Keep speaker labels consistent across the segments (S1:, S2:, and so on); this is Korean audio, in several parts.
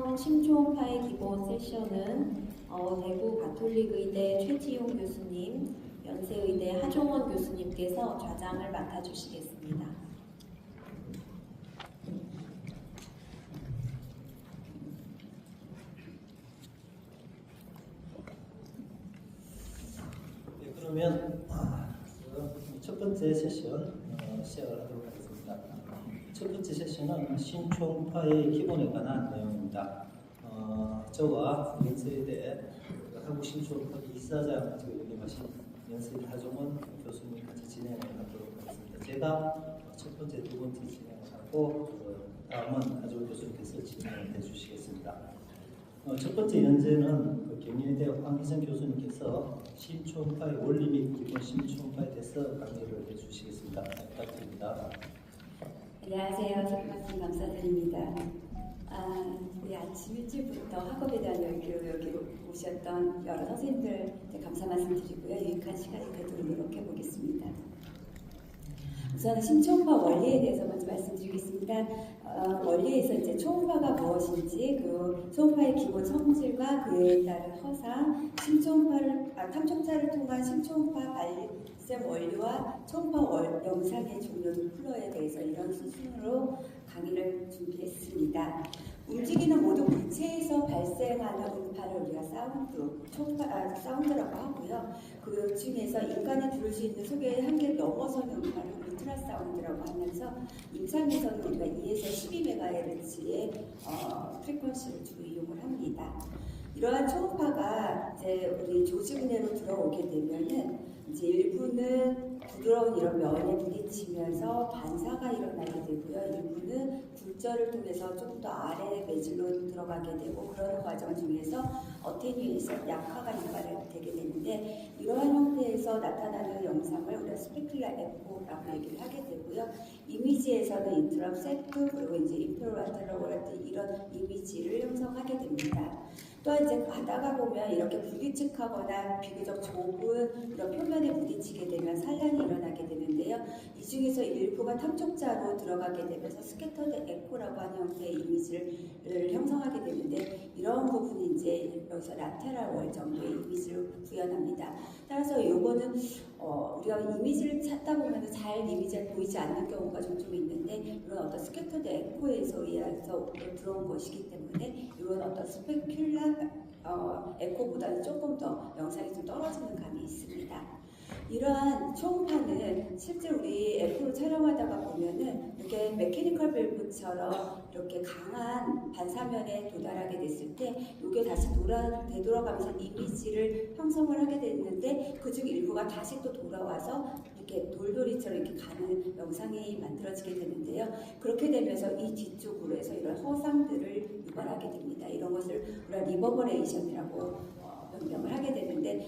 S1: 이번 심초음파의 기본 세션은 대구 가톨릭의대 최지용 교수님, 연세의대 하종원 교수님께서 좌장을 맡아주시겠습니다.
S2: 네, 그러면 첫 번째 세션 시작을 하도록 하겠습니다. 첫 번째 세션은 심초음파의 기본에 관한 내용입니다. 저와 연세대 한국 심초음파 이사장 역임하신 연세대 하종원 교수님 같이 진행을 하도록 하겠습니다. 제가 첫 번째, 두 번째 진행을 하고 다음은 하종원 교수님께서 진행을 해주시겠습니다. 첫 번째 연재는 경희대학 황희정 교수님께서 심초음파의 원리 및 기본 심초음파에 대해서 강의를 해주시겠습니다. 부탁드립니다.
S3: 안녕하세요. 좋은 말씀 감사드립니다. 우리 아침 일찍부터 학업에 대한 열기로 여기 오셨던 여러 선생님들 감사 말씀드리고요. 유익한 시간이 되도록 노력해 보겠습니다. 우선 심초음파 원리에 대해서 먼저 말씀드리겠습니다. 원리에서 이제 초음파가 무엇인지, 그 초음파의 기본 성질과 그에 따른 허상, 탐촉자를 통한 심초음파 발생 원리와 초음파 영상의 종류 플로에 대해서 이런 수순으로 강의를 준비했습니다. 움직이는 모든 물체에서 발생하는 음파를 우리가 사운드라고 하고요. 그 중에서 인간이 들을 수 있는 소리의 한계를 넘어서는 음파를 울트라사운드라고 하면서 임상에서는 우리가 2에서 12MHz의 프리퀀시를 주로 이용을 합니다. 이러한 초음파가 이제 우리 조직 내로 들어오게 되면은 이제 일부는 부드러운 이런 면에 부딪히면서 반사가 일어나게 되고요. 일부는 굴절을 통해서 좀 더 아래 매질로 들어가게 되고, 그러는 과정 중에서 어테뉴에이션, 약화가 유발되게 되는데, 이러한 형태에서 나타나는 영상을 우리가 스페큘라 에코라고 얘기를 하게 되고요. 이미지에서는 인트럼 세트, 그리고 이제 인페로라테라고 같은 이런 이미지를 형성하게 됩니다. 또 이제 가다가 보면 이렇게 불규칙하거나 비교적 좁은 이런 표면에 부딪히게 되면 산란이 일어나게 되는데요. 이 중에서 일부가 탐촉자로 들어가게 되면서 스캐터드 에코라고 하는 형태의 이미지를 형성하게 되는데, 이런 부분이 이제 여기서 라테랄 월 정도의 이미지를 구현합니다. 따라서 요거는 우리가 이미지를 찾다 보면 잘 이미지가 보이지 않는 경우가 종종 있는데, 이런 어떤 스캐터드 에코에서 의해서 들어온 것이기 때문에 이런 어떤 스페큘라 에코보다는 조금 더 영상이 좀 떨어지는 감이 있습니다. 이러한 초음파는 실제 우리 F로 촬영하다가 보면은 이렇게 메케니컬 밸브처럼 이렇게 강한 반사면에 도달하게 됐을 때 이게 다시 되돌아가면서 이미지를 형성을 하게 됐는데, 그중 일부가 다시 또 돌아와서 이렇게 돌돌이처럼 이렇게 가는 영상이 만들어지게 되는데요. 그렇게 되면서 이 뒤쪽으로 해서 이런 허상들을 유발하게 됩니다. 이런 것을 우리가 리버버레이션이라고 명명을 하게 되는데,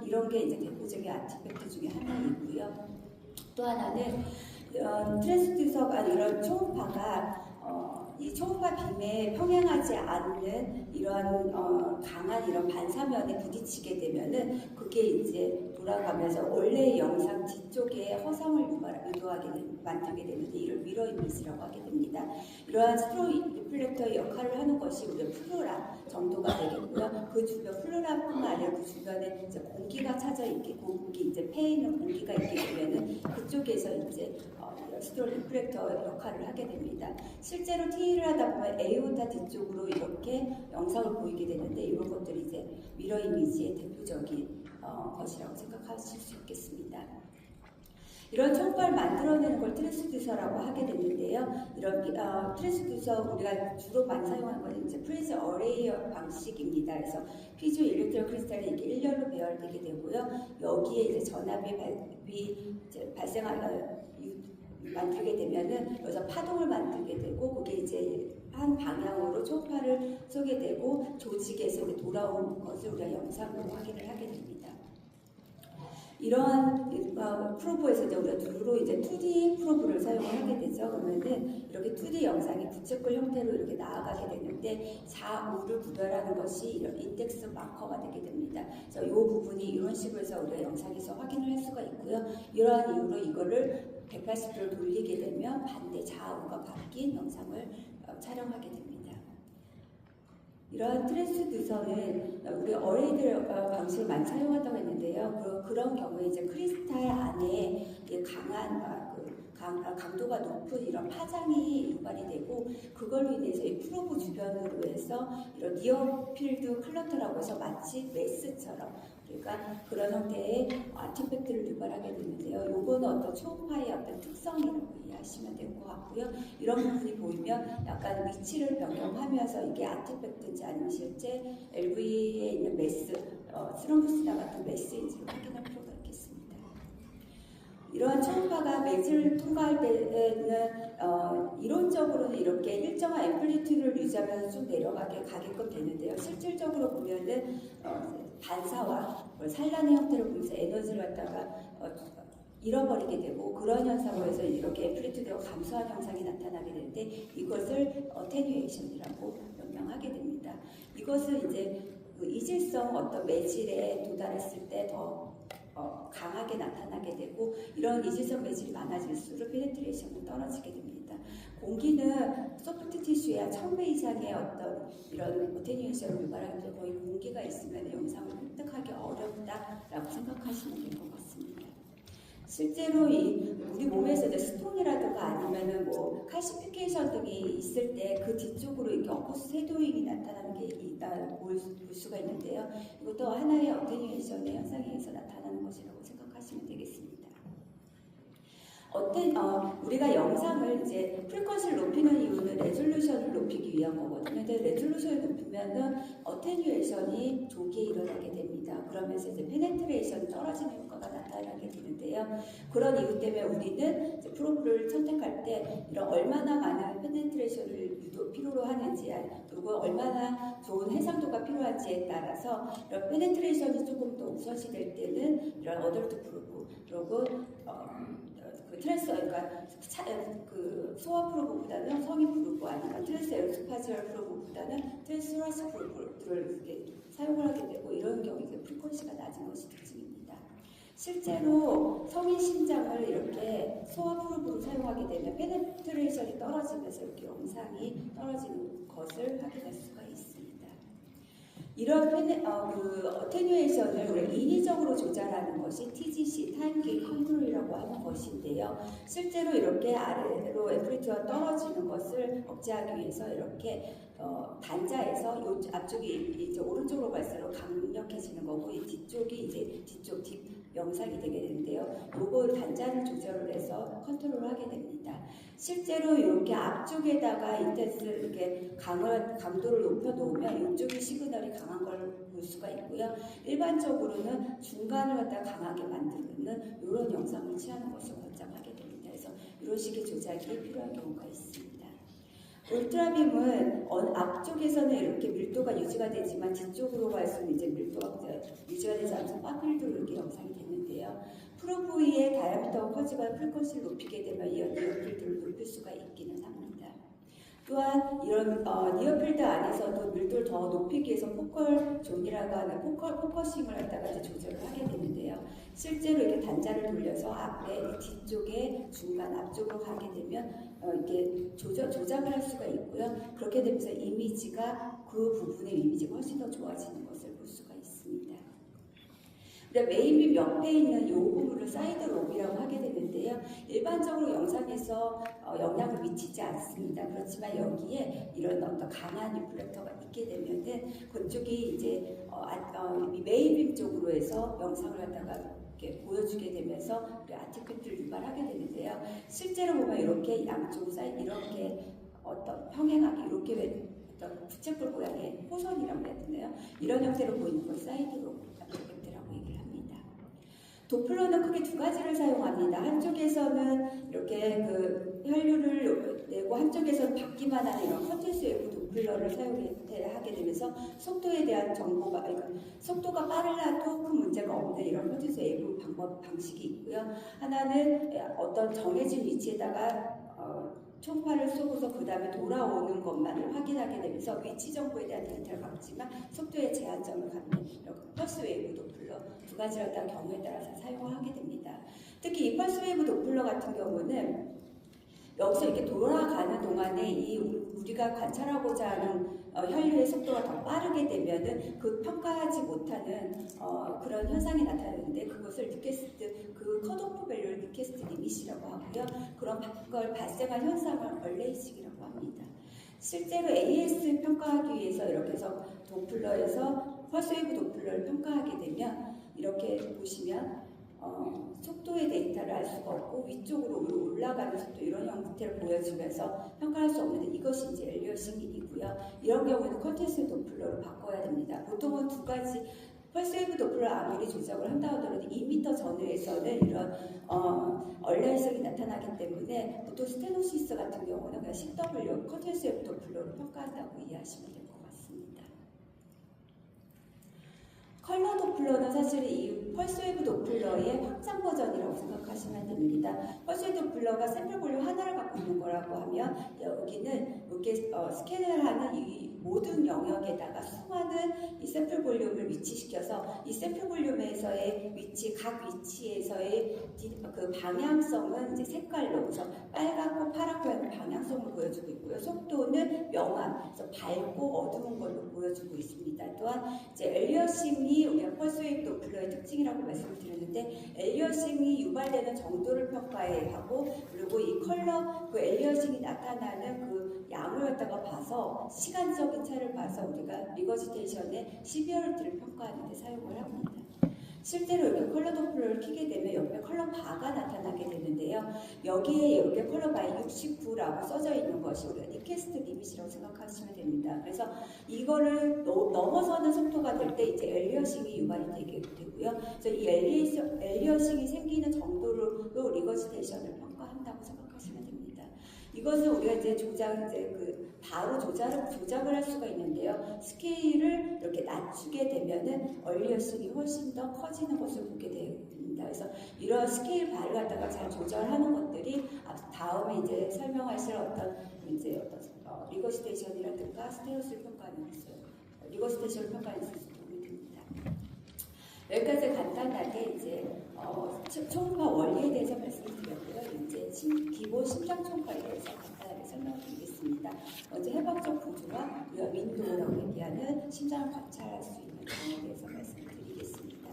S3: 이런 게 이제 대표적인 아티팩트 중에 하나이고요. 또 하나는 트랜스듀서가 이런 초음파가 이 초음파 빔에 평행하지 않는 이러한 강한 이런 반사면에 부딪히게 되면은 그게 이제 돌아가면서 원래의 영상 뒤쪽에 허상을 만들게 되는데, 이를 미러 이미지라고 하게 됩니다. 이러한 스트로 리플렉터의 역할을 하는 것이 우리의 플로라 정도가 되겠고요. 그 주변 플로라뿐만 아니라 그 주변에 이제 공기가 차져 있게, 공기 이제 폐에 있는 공기가 있게 되면은 그쪽에서 이제 스트로 리플렉터 역할을 하게 됩니다. 실제로 TE를 하다 보면 에오타 뒤쪽으로 이렇게 영상을 보이게 되는데, 이런 것들이 이제 미러 이미지의 대표적인 것이라고 생각하실 수 있겠습니다. 이런 초음파를 만들어내는 걸 트랜스듀서라고 하게 되는데요. 이런 트랜스듀서 우리가 주로 많이 사용하는 것은 이제 프리즈 어레이 방식입니다. 그래서 피조 일렉트로 크리스탈이 이렇게 일렬로 배열되게 되고요. 여기에 이제 전압이 만들게 되면은 여기서 파동을 만들게 되고, 그게 이제 한 방향으로 초음파를 쏘게 되고 조직에서 이제 돌아온 것을 우리가 영상으로 확인을 하게 됩니다. 이러한 프로브에서 이제 우리가 주로 이제 2D 프로브를 사용을 하게 되죠. 그러면은 이렇게 2D 영상이 부채꼴 형태로 이렇게 나아가게 되는데, 좌우를 구별하는 것이 이런 인덱스 마커가 되게 됩니다. 그래서 이 부분이 이런 식으로 해서 우리가 영상에서 확인을 할 수가 있고요. 이러한 이유로 이거를 180도를 돌리게 되면 반대 좌우가 바뀐 영상을 촬영하게 됩니다. 이러한 트랜스듀서는 우리 어린이들 방식을 많이 사용한다고 했는데요. 그런 경우에 이제 크리스탈 안에 강도가 높은 이런 파장이 유발이 되고 그걸로 인해서 이 프로브 주변으로 해서 이런 니어필드 클러터라고 해서 마치 메스처럼 그러니까 그런 형태의 아티팩트를 유발하게 되는데요. 요거는 어떤 초음파의 어떤 특성이라고 이해하시면 될 것 같고요. 이런 부분이 보이면 약간 위치를 변경하면서 이게 아티팩트인지 아니면 실제 LV에 있는 메스, 스럼부스나 같은 메스인지를 확인할 필요가 있겠습니다. 이러한 초음파가 매질을 통과할 때는 이론적으로는 이렇게 일정한 앰플리튜드를 유지하면서 쭉 가게끔 되는데요. 실질적으로 보면은 반사와 산란의 형태를 보면서 에너지를 갖다가 잃어버리게 되고 그런 현상으로 해서 이렇게 앰플리튜드가 감소한 현상이 나타나게 되는데 이것을 어테뉴에이션이라고 명명하게 됩니다. 이것은 이제 그 이질성 어떤 매질에 도달했을 때 더 강하게 나타나게 되고 이런 이질성 매질이 많아질수록 페네트레이션이 떨어지게 됩니다. 공기는 소프트 티슈에 1000배 이상의 어떤 이런 어테뉴에이션을 유발하기 때문에 거의 공기가 있으면 영상을 획득하기 어렵다라고 생각하시면 될 것 같습니다. 실제로 우리 몸에서 이제 스톤이라든가 아니면은 뭐 칼시피케이션 등이 있을 때 그 뒤쪽으로 이렇게 어쿠스 쇄도잉이 나타나는 게 있다 볼 수가 있는데요. 이것도 하나의 어테뉴에이션의 현상에 의해서 나타나는 것이라고 생각하시면 되겠습니다. 우리가 영상을 이제 프리퀀시를 높이는 이유는 레졸루션을 높이기 위한 거거든요. 근데 레졸루션을 높이면은 어테뉴에이션이 조기에 일어나게 됩니다. 그러면서 이제 페네트레이션이 떨어지는 효과가 나타나게 되는데요. 그런 이유 때문에 우리는 이제 프로브를 선택할 때 이런 얼마나 많은 페네트레이션을 필요로 하는지 그리고 얼마나 좋은 해상도가 필요한지에 따라서 이런 페네트레이션이 조금 더 우선시 될 때는 이런 어덜트 프로브 그리고 그러니까 소아 프로브보다는 성인 프로브 아니면 트랜스 에어스파지얼 프로브보다는 트랜스라스 프로브를 이렇게 사용을 하게 되고 이런 경우에 프리퀀시가 낮은 것이 특징입니다. 실제로 성인 심장을 이렇게 소아 프로브로 사용하게 되면 페네트레이션이 떨어지면서 이렇게 영상이 떨어지는 것을 확인할 수가 있습니다. 이런 어테뉴에이션을 우리가 인위적으로 조절하는 것이 TGC, 타임 게인 컨트롤이라고 하는 것인데요. 실제로 이렇게 아래로 앰플리튜드가 떨어지는 것을 억제하기 위해서 이렇게 단자에서 앞쪽이 이제 오른쪽으로 갈수록 강력해지는 거고 이 뒤쪽이 이제 뒤쪽 뒷 영상이 되게 되는데요. 요거 단자를 조절을 해서 컨트롤을 하게 됩니다. 실제로 이렇게 앞쪽에다가 인텐스 이렇게 강도를 높여 놓으면 이쪽이 시그널이 강한 걸 볼 수가 있고요. 일반적으로는 중간을 갖다 강하게 만드는 이런 영상을 취하는 것을 권장하게 됩니다. 그래서 이런 식의 조작이 필요한 경우가 있습니다. 울트라빔은 앞쪽에서는 이렇게 밀도가 유지가 되지만 뒤쪽으로 갈수록 이제 밀도가 유지가 되지 않아서 빠필도 이렇게 영상이 되는데요. 프로브의 다이아미터가 커지거나 프리퀀시를 높이게 되면 이 니어필드를 높일 수가 있기는 합니다. 또한 이런 니어필드 안에서도 밀도를 더 높이기 위해서 포컬 존이라고 하는 포커싱을 갖다가 이제 조절을 하게 되는데요. 실제로 이렇게 단자를 돌려서 앞에 뒤쪽에 중간 앞쪽으로 가게 되면 이렇게 조작을 할 수가 있고요. 그렇게 되면서 이미지가 그 부분의 이미지가 훨씬 더 좋아지는 것을 볼 수가 있습니다. 메인빔 옆에 있는 이 부분을 사이드 롭이라고 하게 되는데요. 일반적으로 영상에서 영향을 미치지 않습니다. 그렇지만 여기에 이런 어떤 강한 리플렉터가 있게 되면은 그쪽이 이제 메인빔 쪽으로 해서 영상을 갖다가 이렇게 보여주게 되면서 아티팩트를 유발하게 되는데요. 실제로 보면 이렇게 양쪽 사이드 이렇게 어떤 평행하게 이렇게 어떤 부채꼴 모양의 호선이라고 해야 되나요? 이런 형태로 보이는 걸 사이드 롭 아티팩트라고 얘기를 합니다. 도플러는 크게 두 가지를 사용합니다. 한쪽에서는 이렇게 그 혈류를 내고 한쪽에서는 받기만 하는 이런 컨티뉴스 웨이브 도플러를 사용하게 되면서 속도에 대한 정보가 속도가 빨라도 큰 문제가 없는 이런 컨티뉴스 웨이브 방식이 있고요. 하나는 어떤 정해진 위치에다가 총파를 쏘고서 그 다음에 돌아오는 것만을 확인하게 되면서 위치 정보에 대한 데이터를 받지만 속도에 제한점을 갖는 펄스 웨이브 도플러 두 가지를 다 경우에 따라서 사용하게 됩니다. 특히 이 펄스 웨이브 도플러 같은 경우는 여기서 이렇게 돌아가는 동안에 이 우리가 관찰하고자 하는 혈류의 속도가 더 빠르게 되면은 그 평가하지 못하는 그런 현상이 나타나는데 그것을 리퀘스트 그 컷오프 밸류를 리퀘스트 리밋이라고 하고요. 그런 걸 발생한 현상을 얼레이식이라고 합니다. 실제로 AS 평가하기 위해서 이렇게 해서 도플러에서 펄스웨이브 도플러를 평가하게 되면 이렇게 보시면 속도의 데이터를 알 수가 없고 위쪽으로 올라가는 속도 이런 형태를 보여주면서 평가할 수 없는데 이것이 이제 엘리어싱이고요. 이런 경우는 컨텐츠 도플러로 바꿔야 됩니다. 보통은 두 가지 펄스웨이브 도플러 아무리 조작을 한다 하더라도 2m 전후에서는 이런 얼레이션이 나타나기 때문에 보통 스테노시스 같은 경우는 그냥 CW 컨텐츠 도플러로 평가한다고 이해하시면 될 것 같습니다. 컬러 도플러는 사실 이 펄스웨이브 도플러의 확장 버전이라고 생각하시면 됩니다. 펄스웨이브 도플러가 샘플 볼륨 하나를 갖고 있는 거라고 하면 여기는 이렇게 스캔을 하는 이 모든 영역에다가 수많은 이 샘플 볼륨을 위치시켜서 이 샘플 볼륨에서의 위치, 각 위치에서의 그 방향성은 이제 색깔로 그래서 빨갛고 파랗고 하는 방향성을 보여주고 있고요. 속도는 명암, 그래서 밝고 어두운 걸로 보여주고 있습니다. 또한 이제 엘리어싱이 우리가 펄스웨이브 도플러의 특징이라고 말씀을 드렸는데 엘리어싱이 유발되는 정도를 평가하고 그리고 이 컬러 그 엘리어싱이 나타나는 그 양을 갖다가 봐서 시간적인 차를 봐서 우리가 리거지테이션의 시비어리티를 평가하는 데 사용을 합니다. 실제로 이렇게 컬러 도플러를 켜게 되면 옆에 컬러 바가 나타나게 되는데요. 여기에 이렇게 컬러 바이 69라고 써져 있는 것이 우리가 리퀘스트 리밋이라고 생각하시면 됩니다. 그래서 이거를 넘어서는 속도가 될 때 이제 엘리어싱이 유발이 되게 되고요. 그래서 이 엘리어싱이 생기는 정도로 리거지테이션을 평가한다고 생각하시면 됩니다. 이것은 우리가 이제 바로 조작을 할 수가 있는데요. 스케일을 이렇게 낮추게 되면은 얼리어싱이 훨씬 더 커지는 것을 보게 됩니다. 그래서 이런 스케일 바를 갖다가 잘 조절하는 것들이 다음에 이제 설명하실 리거시테이션이라든가 스테레오스 평가하는 리거시테이션을 평가하는 데 도움이 됩니다. 여기까지 간단하게 이제 초음파 원리에 대해서 말씀드렸고요. 이제 기본 심장 초음파에 대해서 간단하게 설명드리겠습니다. 먼저 해박적 구조와 우리가 윈도우라고 얘기하는 심장을 관찰할 수 있는 점에 대해서 말씀드리겠습니다.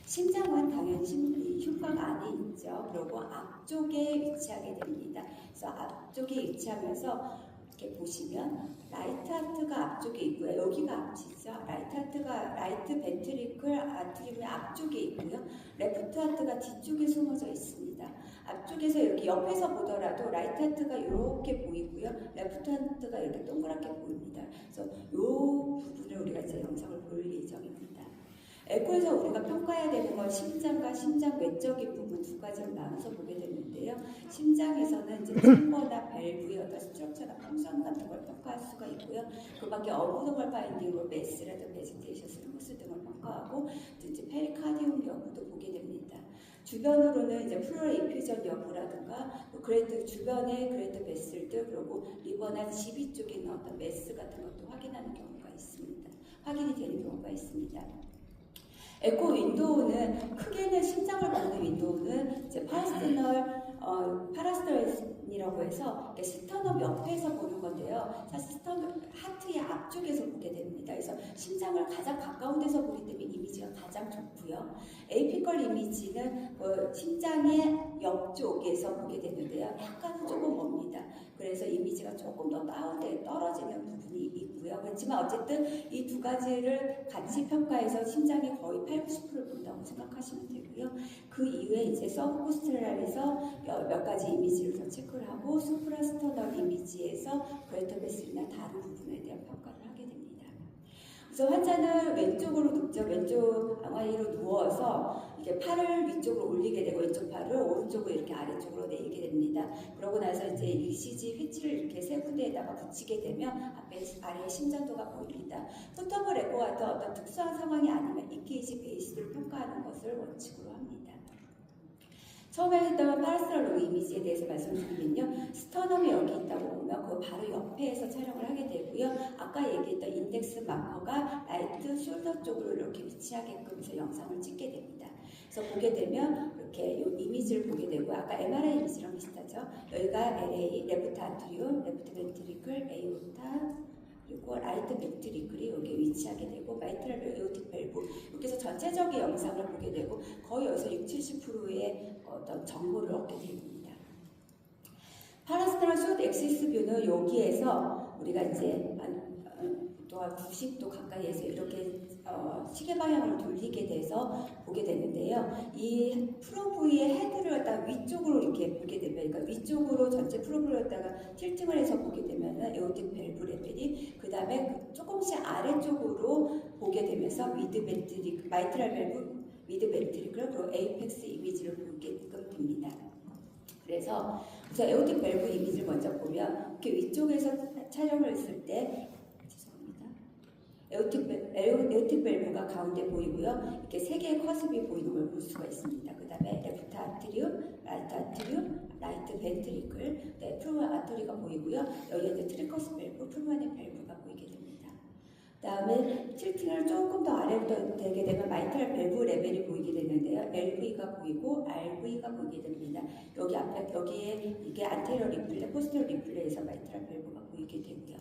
S3: 심장은 당연히 흉곽 안에 있죠. 그리고 앞쪽에 위치하게 됩니다. 그래서 앞쪽에 위치하면서 이렇게 보시면 라이트 하트가 앞쪽에 있고요. 여기가 앞이죠. 라이트 벤트리클 아트리움이 앞쪽에 있고요. 레프트 하트가 뒤쪽에 숨어져 있습니다. 앞쪽에서 이렇게 옆에서 보더라도 라이트 하트가 이렇게 보이고요. 레프트 하트가 이렇게 동그랗게 보입니다. 그래서 이 부분을 우리가 이제 영상을 볼 예정입니다. 에코에서 우리가 평가해야 되는 건 심장과 심장 외적인 부분 두 가지를 나눠서 보게 되는데요. 심장에서는 이제 챔버나 밸브의 어떤 스트럭처나 펑션 같은 걸 평가할 수가 있고요. 그 밖에 어브노멀 파인딩으로 메스라든 베지테이션, 스루스 등을 평가하고 이제 페리카디움 여부도 보게 됩니다. 주변으로는 이제 플로라 이퓨전 여부라든가 주변의 그레이트 베슬들 그리고 리버나 지비 쪽에 있는 어떤 메스 같은 것도 확인하는 경우가 있습니다. 확인이 되는 경우가 있습니다. 에코 윈도우는 크게는 심장을 보는 윈도우는 이제 파라스터널이라고 해서 스터넘 옆에서 보는 건데요. 사실 스터넘 하트의 앞쪽에서 보게 됩니다. 그래서 심장을 가장 가까운 데서 보기 때문에 이미지가 가장 좋고요. 에이피컬 이미지는 심장의 옆쪽에서 보게 되는데요. 약간은 조금 멉니다. 그래서 이미지가 조금 더 다운돼 떨어지는 부분이 있고요. 그렇지만 어쨌든 이 두 가지를 같이 평가해서 심장이 거의 80~90%를 본다고 생각하시면 되고요. 그 이후에 이제 서브코스트랄에서 몇 가지 이미지를 더 체크를 하고 수프라스터널 이미지에서 그레이터 베슬이나 다른 부분에 대한 평가를 하게 됩니다. 그래서 환자는 왼쪽으로 눕죠. 왼쪽 앙화이로 누워서 이렇게 팔을 위쪽으로 올리게 되고 왼쪽 팔을 오른쪽으로 이렇게 아래쪽으로 내리게 됩니다. 그러고 나서 이제 ECG 휘치를 이렇게 세 군데에다가 붙이게 되면 아래에 심전도가 보입니다. 토터블 에코 같은 어떤 특수한 상황이 아니면 EKG 베이스를 평가하는 것을 원칙으로 합니다. 처음에 했던 파라스트럴 이미지에 대해서 말씀드리면요. 스터넘이 여기 있다고 보면 그 바로 옆에서 촬영을 하게 되고요. 아까 얘기했던 인덱스 마커가 라이트 숄더 쪽으로 이렇게 위치하게끔 해서 영상을 찍게 됩니다. 그래서 보게 되면 이렇게 이 이미지를 보게 되고 아까 MRI 이미지랑 비슷하죠. 여기가 LA, 레프트 아트리움, 레프트 벤트리클, 에이오타, 그리고 라이트 벤트리클이 여기에 위치하게 되고 마이트랄 에오틱 밸브 여기서 전체적인 영상을 보게 되고 거의 여기서 60~70%의 어떤 정보를 얻게 됩니다. 파라스타랄 숏 엑시스 뷰는 여기에서 우리가 이제 또한 90도 가까이에서 이렇게 시계 방향을 돌리게 돼서 보게 되는데요. 이 프로브의 헤드를 갖다가 위쪽으로 이렇게 보게 되면, 그러니까 위쪽으로 전체 프로브를 갖다가 틸팅을 해서 보게 되면은 에오틱 밸브 레벨이 그 다음에 조금씩 아래쪽으로 보게 되면서 미드 벤트리, 마이트랄 밸브, 미드 벤트리클 그리고 에이펙스 이미지를 보게끔 됩니다. 그래서 우선 에오틱 밸브 이미지를 먼저 보면 이렇게 위쪽에서 촬영을 했을 때 에오틱 밸브가 가운데 보이고요. 이렇게 세 개의 커습이 보이는 걸 볼 수가 있습니다. 그 다음에 레프트 아트리움, 라이트 아트리움, 라이트 벤트리클, 네, 프로마 아터리가 보이고요. 여기에 이제 트리커스 밸브, 풀마네 밸브가 보이게 됩니다. 그 다음에 틸팅을 조금 더 아래로 되게 되면 마이트랄 밸브 레벨이 보이게 되는데요. LV가 보이고 RV가 보이게 됩니다. 여기 앞에 여기에 이게 안테리어 리플레, 포스테리어 리플레에서 마이트랄 밸브가 보이게 되고요.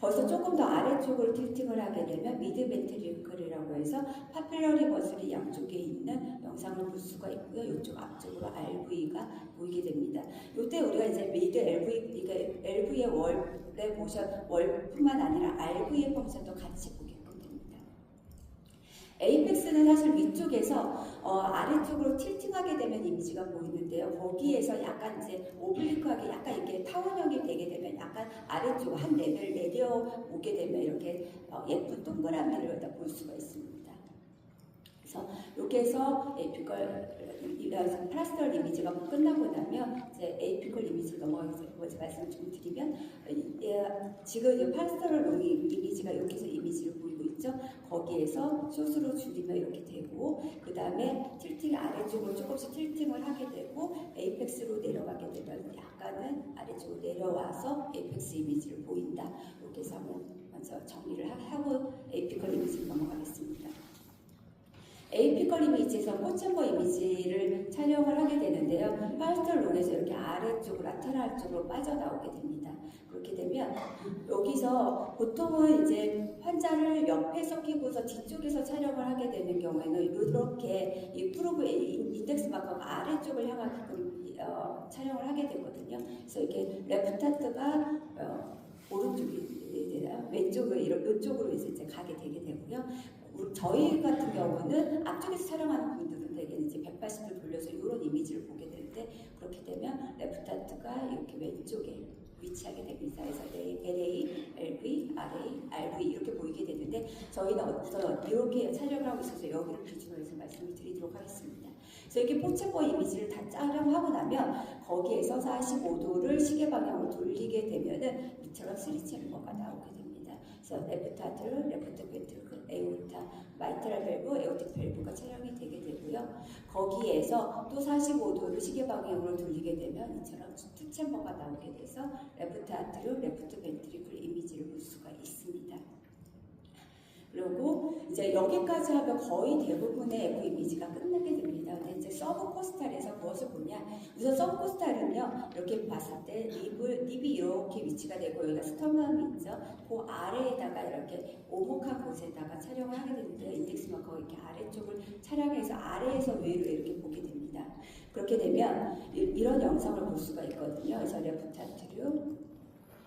S3: 거기서 조금 더 아래쪽으로 틸팅을 하게 되면 미드 벤트리클이라고 해서 파필러리 머슬이 양쪽에 있는 영상을 볼 수가 있고요. 이쪽 앞쪽으로 RV가 보이게 됩니다. 이때 우리가 이제 미드 LV, 그러니까 LV의 월의 모션, 월뿐만 아니라 RV의 펑션도 같이 보게끔 됩니다. 에이펙스는 사실 위쪽에서 아래쪽으로 틸팅하게 되면 이미지가 보이는데요. 거기에서 약간 이제 오블리크하게 약간 이렇게 타원형이 되게 되면 약간 아래쪽 한 레벨 내려오게 되면 이렇게 예쁜 동그라미를 갖다 볼 수가 있습니다. 그래서 이렇게 해서 파라스타랄 이미지가 끝나고 나면 이제 에이피컬 이미지를 넘어가서 말씀을 좀 드리면 지금 파라스타랄 이미지가 이렇게 해서 이미지를 보이고 있죠. 거기에서 숏으로 줄이면 이렇게 되고 그 다음에 틸팅 아래쪽으로 조금씩 틸팅을 하게 되고 에이펙스로 내려가게 되면 약간은 아래쪽으로 내려와서 에이펙스 이미지를 보인다. 이렇게 해서 한번 먼저 정리를 하고 에이피컬 이미지로 넘어가겠습니다. 에이피컬 이미지에서 포챔버 이미지를 촬영을 하게 되는데요. 파라스타랄 롱에서 이렇게 아래쪽으로 라테랄 쪽으로 빠져나오게 됩니다. 그렇게 되면 여기서 보통은 이제 환자를 옆에서 끼고서 뒤쪽에서 촬영을 하게 되는 경우에는 이렇게 이 프로브의 인덱스 마커가 아래쪽을 향하게끔 촬영을 하게 되거든요. 그래서 이렇게 레프트 하트가 오른쪽이 되나요? 왼쪽으로 이쪽으로 이제 가게 되게 되고요. 저희 같은 경우는 앞쪽에서 촬영하는 분들은 되게 이제 180도 돌려서 이런 이미지를 보게 되는데 그렇게 되면 레프트 하트가 이렇게 왼쪽에 위치하게 됩니다. 그래서 LA, LV, RA, RV 이렇게 보이게 되는데 저희는 우선 이렇게 촬영을 하고 있어서 여기를 기준으로 해서 말씀을 드리도록 하겠습니다. 그래서 이렇게 포체버 이미지를 다 촬영하고 나면 거기에서 45도를 시계 방향으로 돌리게 되면은 이처럼 3챔버가 나오게 됩니다. 그래서 레프트 하트, 레프트 벤트리클, 에오타, 마이트랄 밸브, 에오틱 밸브가 촬영이 되게 되고요. 거기에서 또 45도를 시계 방향으로 돌리게 되면 이처럼 투 챔버가 나오게 돼서 레프트 아트리움, 레프트 벤트리클 이미지를 볼 수가 있습니다. 그리고 이제 여기까지 하면 거의 대부분의 에코 이미지가 끝나게 됩니다. 근데 이제 서브코스탈에서 무엇을 보냐? 우선 서브코스탈은요, 이렇게 봤을 때 립이 이렇게 위치가 되고 여기가 스터넘이 있죠. 그 아래에다가 이렇게 오목한 곳에다가 촬영을 하게 되는데 인덱스 마커가 이렇게 아래쪽을 촬영해서 아래에서 위로 이렇게 보게 됩니다. 그렇게 되면 이런 영상을 볼 수가 있거든요. 그래서 레프트 아트리움,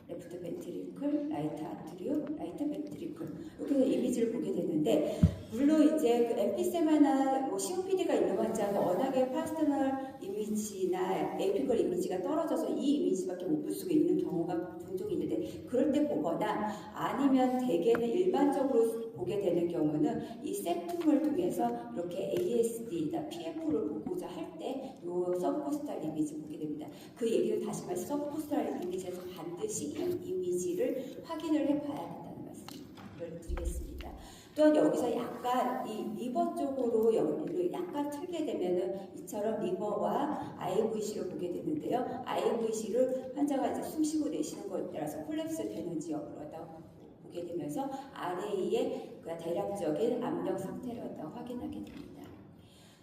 S3: 레프트 벤트리클, 라이트 아트리움, 라이트 벤트리클 이렇게 해서 이미지를 보게 되는데 물론 이제 그 엠피세마나 COPD가 있는 환자는 워낙에 파라스타랄 이미지나 에이피컬 이미지가 떨어져서 이 이미지밖에 못 볼 수가 있는 경우가 종종 있는데 그럴 때 보거나 아니면 대개는 일반적으로 보게 되는 경우는 이 세툼을 통해서 이렇게 ASD나 PF를 보고자 할 때 이 서브코스탈 이미지 보게 됩니다. 그 얘기는 다시 말해 서브코스탈 이미지에서 반드시 이 이미지를 확인을 해봐야 된다는 말씀을 드리겠습니다. 또한 여기서 약간 이 리버 쪽으로 약간 틀게 되면은 이처럼 리버와 IVC를 보게 되는데요. IVC를 환자가 이제 숨쉬고 내쉬는 것에 따라서 콜랩스 되는지 여부를 보게 되면서 RA의 대략적인 압력 상태를 확인하게 됩니다.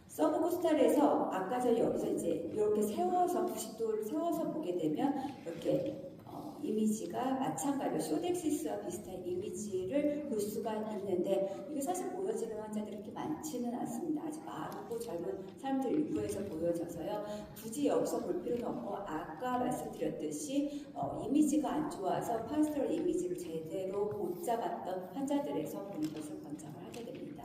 S3: 서브코스탈에서 아까 전 여기서 이제 이렇게 세워서 90도를 세워서 보게 되면 이렇게 이미지가 마찬가지로 쇼덱시스와 비슷한 이미지를 볼 수가 있는데 이게 사실 보여지는 환자들이 그렇게 많지는 않습니다. 아직 많고 젊은 사람들 일부에서 보여져서요. 굳이 여기서 볼 필요는 없고 아까 말씀드렸듯이 이미지가 안 좋아서 파스토럴 이미지를 제대로 못 잡았던 환자들에서 보는 것을 권장을 하게 됩니다.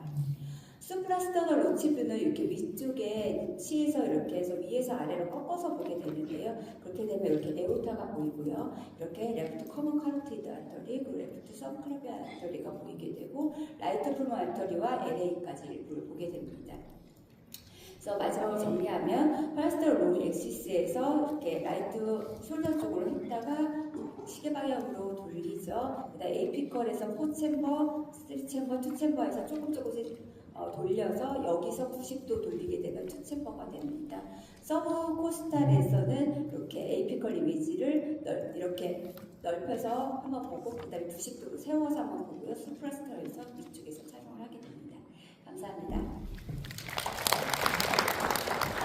S3: 수프라스터널 로치뷰는 이렇게 위쪽에 치에서 이렇게 해서 위에서 아래로 꺾어서 보게 되는데요. 그렇게 되면 이렇게 에오타가 보이고요. 이렇게 레프트 커먼 카로티드 아터리, 그리고 레프트 서브클라비아 아터리가 보이게 되고 라이트 프로모 아터리와 LA까지 일부를 보게 됩니다. 그래서 마지막으로 정리하면 파스토럴 로우 엑시스에서 이렇게 라이트 숄더 쪽으로 했다가 시계 방향으로 돌리죠. 그다음 에이피컬에서 4챔버, 3챔버, 2챔버에서 조금씩 돌려서 여기서 90도 돌리게 되면 2챔버가 됩니다. 서브 코스탈에서는 이렇게 에이피컬 이미지를 이렇게 넓혀서 한번 보고 그다음에 90도로 세워서 한번 보고요. 수프라스탈에서 위쪽에서 촬영을 하게 됩니다. 감사합니다.